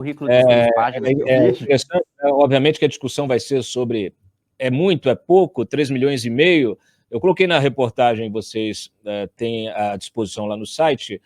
currículo de 6 páginas que eu vejo. Interessante, obviamente que a discussão vai ser sobre é muito, é pouco, 3,5 milhões. Eu coloquei na reportagem, vocês têm à disposição lá no site.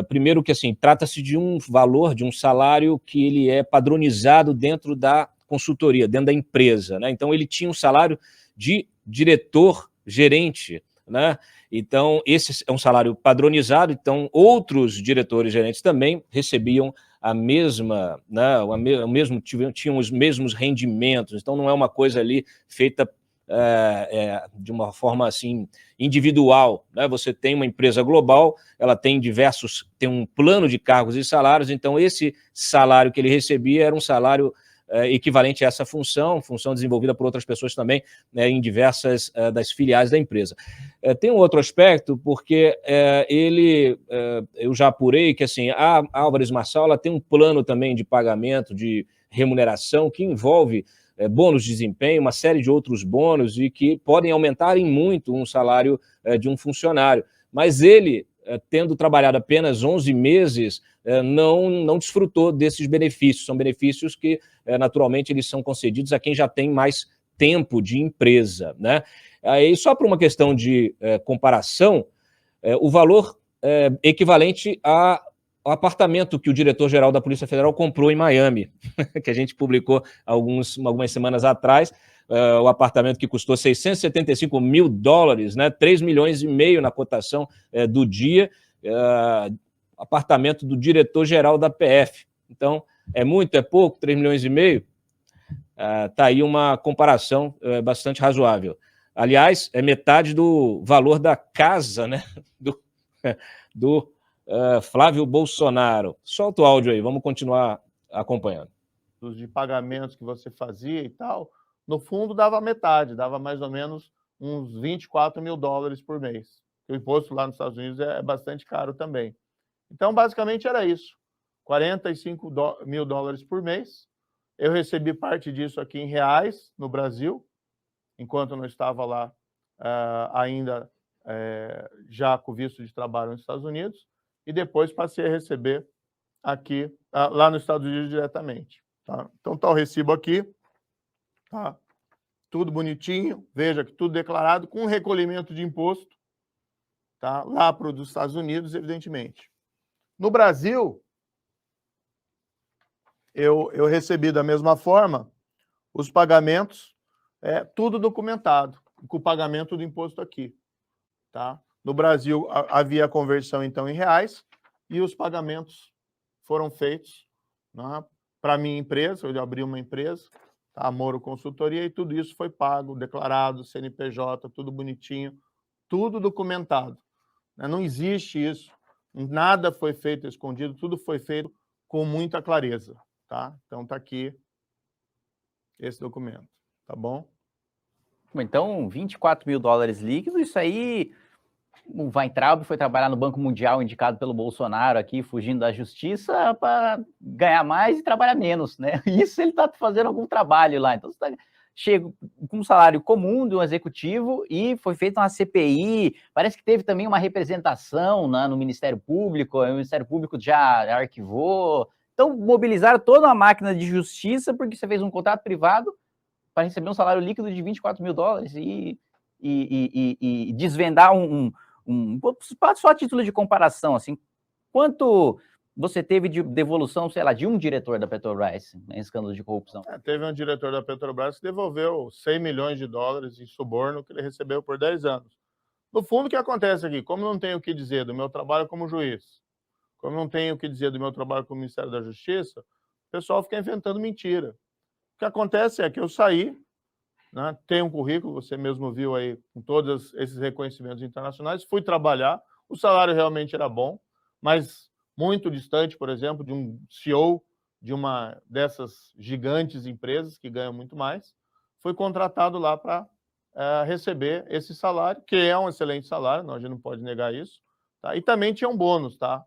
Primeiro que, assim, trata-se de um valor, de um salário que ele é padronizado dentro da consultoria, dentro da empresa, né? Então, ele tinha um salário de diretor-gerente, né? Então, esse é um salário padronizado, então outros diretores gerentes também recebiam a mesma, né, tinham os mesmos rendimentos, então não é uma coisa ali feita de uma forma assim individual, né? Você tem uma empresa global, ela tem um plano de cargos e salários, então esse salário que ele recebia era um salário equivalente a essa função desenvolvida por outras pessoas também, né, em diversas das filiais da empresa. Tem um outro aspecto, porque eu já apurei que assim, a Álvares Marçal ela tem um plano também de pagamento, de remuneração, que envolve bônus de desempenho, uma série de outros bônus, e que podem aumentar em muito um salário de um funcionário. Mas ele, tendo trabalhado apenas 11 meses, não desfrutou desses benefícios. São benefícios que, naturalmente, eles são concedidos a quem já tem mais tempo de empresa, né? Aí, só por uma questão de comparação, o valor equivalente ao apartamento que o diretor-geral da Polícia Federal comprou em Miami, que a gente publicou algumas semanas atrás, o apartamento que custou $675 mil, né, 3,5 milhões na cotação do dia, apartamento do diretor-geral da PF. Então, é muito, é pouco, 3,5 milhões? Está aí uma comparação bastante razoável. Aliás, é metade do valor da casa, né, do Flávio Bolsonaro. Solta o áudio aí, vamos continuar acompanhando. De pagamentos que você fazia e tal, no fundo dava metade, dava mais ou menos uns $24 mil por mês. O imposto lá nos Estados Unidos é bastante caro também. Então, basicamente era isso, $45 mil por mês. Eu recebi parte disso aqui em reais, no Brasil, enquanto eu não estava lá ainda já com visto de trabalho nos Estados Unidos, e depois passei a receber aqui, lá nos Estados Unidos diretamente. Tá? Então está o recibo aqui, tá? Tudo bonitinho, veja que tudo declarado, com recolhimento de imposto, tá? Lá para os Estados Unidos, evidentemente. No Brasil, eu recebi da mesma forma os pagamentos, tudo documentado, com o pagamento do imposto aqui. Tá? No Brasil, havia a conversão, então, em reais, e os pagamentos foram feitos, né, para a minha empresa. Eu abri uma empresa, tá? A Moro Consultoria, e tudo isso foi pago, declarado, CNPJ, tudo bonitinho, tudo documentado. Né? Não existe isso, nada foi feito escondido, tudo foi feito com muita clareza. Tá? Então, está aqui esse documento, tá bom? Então, $24 mil líquidos, isso aí, o Weintraub foi trabalhar no Banco Mundial, indicado pelo Bolsonaro aqui, fugindo da justiça, para ganhar mais e trabalhar menos, né? Isso ele está fazendo algum trabalho lá. Então, você chega com um salário comum de um executivo e foi feita uma CPI, parece que teve também uma representação, né, no Ministério Público, o Ministério Público já arquivou. Então, mobilizaram toda uma máquina de justiça porque você fez um contrato privado para receber um salário líquido de $24 mil e desvendar só a título de comparação, assim, quanto você teve de devolução, sei lá, de um diretor da Petrobras, em escândalo de corrupção? Teve um diretor da Petrobras que devolveu $100 milhões em suborno que ele recebeu por 10 anos. No fundo, o que acontece aqui? Como não tenho o que dizer do meu trabalho como juiz, como não tenho o que dizer do meu trabalho como Ministério da Justiça, o pessoal fica inventando mentira. O que acontece é que eu saí, né, tenho um currículo, você mesmo viu aí, com todos esses reconhecimentos internacionais, fui trabalhar, o salário realmente era bom, mas muito distante, por exemplo, de um CEO de uma dessas gigantes empresas que ganham muito mais. Fui contratado lá para receber esse salário, que é um excelente salário, a gente não pode negar isso, tá? E também tinha um bônus, tá?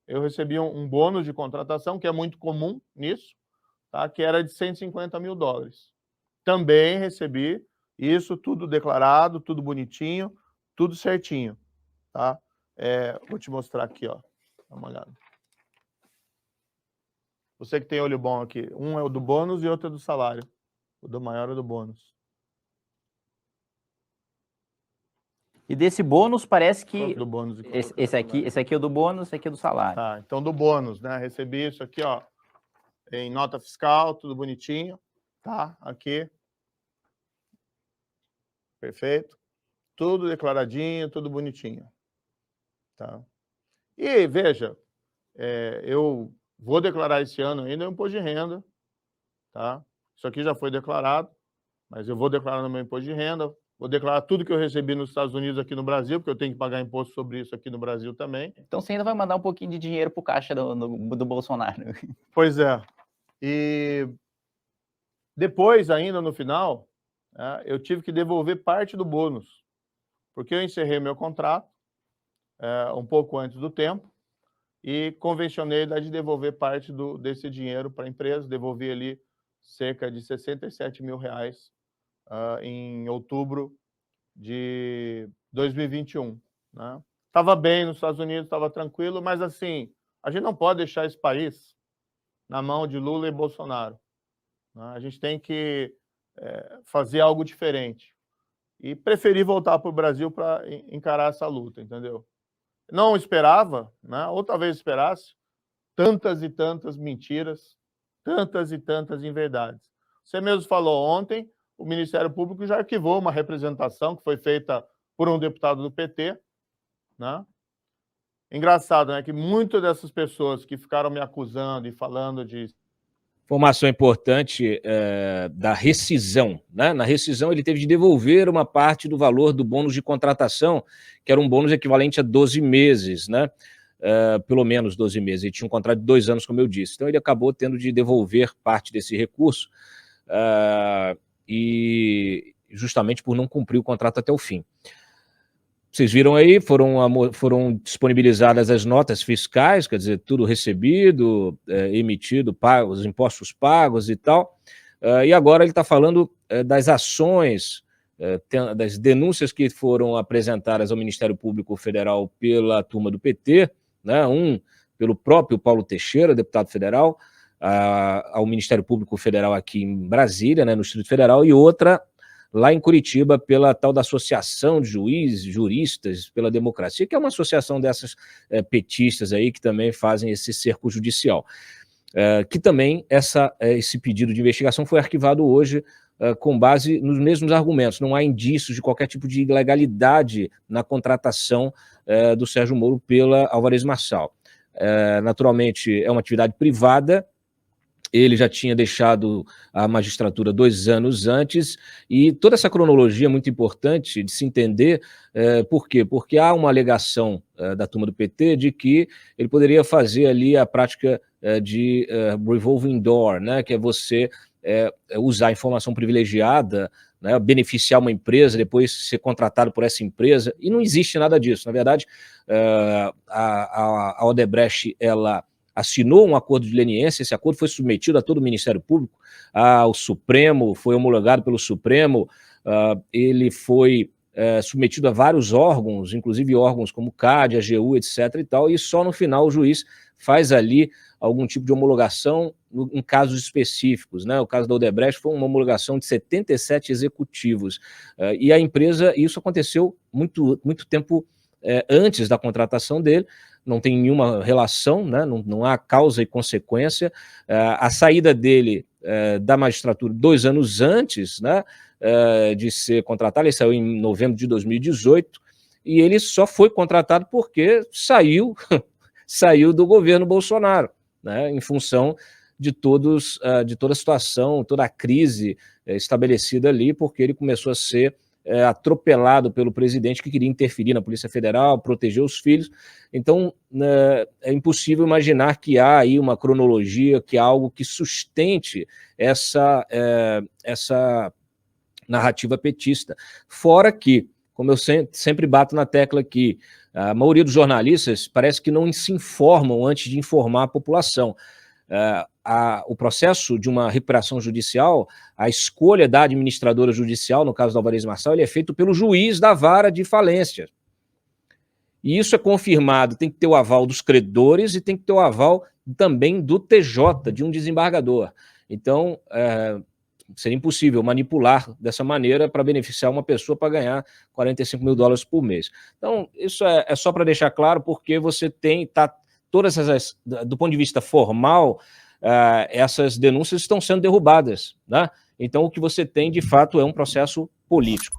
Eu recebi um bônus de contratação, que é muito comum nisso, tá? Que era de $150 mil. Também recebi isso, tudo declarado, tudo bonitinho, tudo certinho, tá? Vou te mostrar aqui, ó. Dá uma olhada. Você que tem olho bom aqui, um é o do bônus e outro é do salário. O do maior é do bônus. E desse bônus parece que Do bônus esse aqui é o do bônus, esse aqui é do salário. Tá, então do bônus, né? Recebi isso aqui, ó, em nota fiscal, tudo bonitinho, tá? Aqui. Perfeito. Tudo declaradinho, tudo bonitinho. Tá? E veja, eu vou declarar esse ano ainda o imposto de renda, tá? Isso aqui já foi declarado, mas eu vou declarar no meu imposto de renda, vou declarar tudo que eu recebi nos Estados Unidos aqui no Brasil, porque eu tenho que pagar imposto sobre isso aqui no Brasil também. Então você ainda vai mandar um pouquinho de dinheiro pro caixa do Bolsonaro. Pois é. E depois, ainda no final, eu tive que devolver parte do bônus, porque eu encerrei meu contrato um pouco antes do tempo e convencionei de devolver parte desse dinheiro para a empresa, devolvi ali cerca de 67 mil reais em outubro de 2021. Né? Estava bem nos Estados Unidos, estava tranquilo, mas assim, a gente não pode deixar esse país na mão de Lula e Bolsonaro. Né? A gente tem que fazer algo diferente. E preferi voltar para o Brasil para encarar essa luta, entendeu? Não esperava, né? Ou talvez esperasse, tantas e tantas mentiras, tantas e tantas inverdades. Você mesmo falou ontem, o Ministério Público já arquivou uma representação que foi feita por um deputado do PT, né? Engraçado, né? Que muitas dessas pessoas que ficaram me acusando e falando de... Informação importante da rescisão. Né? Na rescisão, ele teve de devolver uma parte do valor do bônus de contratação, que era um bônus equivalente a 12 meses, né? Pelo menos 12 meses. Ele tinha um contrato de 2 anos, como eu disse. Então, ele acabou tendo de devolver parte desse recurso, e justamente por não cumprir o contrato até o fim. Vocês viram aí, foram disponibilizadas as notas fiscais, quer dizer, tudo recebido, emitido, pago, os impostos pagos e tal. E agora ele está falando das ações, das denúncias que foram apresentadas ao Ministério Público Federal pela turma do PT, né? Um pelo próprio Paulo Teixeira, deputado federal, ao Ministério Público Federal aqui em Brasília, né, no Distrito Federal, e outra lá em Curitiba, pela tal da Associação de Juízes, Juristas pela Democracia, que é uma associação dessas petistas aí que também fazem esse cerco judicial. Que também esse pedido de investigação foi arquivado hoje com base nos mesmos argumentos. Não há indícios de qualquer tipo de ilegalidade na contratação do Sérgio Moro pela Álvares Marçal. Naturalmente, é uma atividade privada. Ele já tinha deixado a magistratura 2 anos antes, e toda essa cronologia é muito importante de se entender. Por quê? Porque há uma alegação da turma do PT de que ele poderia fazer ali a prática de revolving door, né, que é você usar informação privilegiada, né, beneficiar uma empresa, depois ser contratado por essa empresa, e não existe nada disso. Na verdade, a Odebrecht, ela assinou um acordo de leniência, esse acordo foi submetido a todo o Ministério Público, ao Supremo, foi homologado pelo Supremo, ele foi submetido a vários órgãos, inclusive órgãos como o CAD, a AGU, etc. e tal, e só no final o juiz faz ali algum tipo de homologação em casos específicos, né? O caso da Odebrecht foi uma homologação de 77 executivos, e a empresa, isso aconteceu muito tempo antes da contratação dele, não tem nenhuma relação, né? Não há causa e consequência. A saída dele da magistratura 2 anos antes, né, de ser contratado, ele saiu em novembro de 2018, e ele só foi contratado porque saiu do governo Bolsonaro, né, em função de toda a situação, toda a crise estabelecida ali, porque ele começou a ser atropelado pelo presidente, que queria interferir na Polícia Federal, proteger os filhos. Então, é impossível imaginar que há aí uma cronologia, que há algo que sustente essa narrativa petista. Fora que, como eu sempre bato na tecla aqui, a maioria dos jornalistas parece que não se informam antes de informar a população. O processo de uma recuperação judicial, a escolha da administradora judicial, no caso do Álvares Marçal, ele é feito pelo juiz da vara de falência. E isso é confirmado, tem que ter o aval dos credores e tem que ter o aval também do TJ, de um desembargador. Então, seria impossível manipular dessa maneira para beneficiar uma pessoa para ganhar 45 mil dólares por mês. Então, isso é só para deixar claro, porque você tem, todas essas, do ponto de vista formal, essas denúncias estão sendo derrubadas, né? Então, o que você tem, de fato, é um processo político.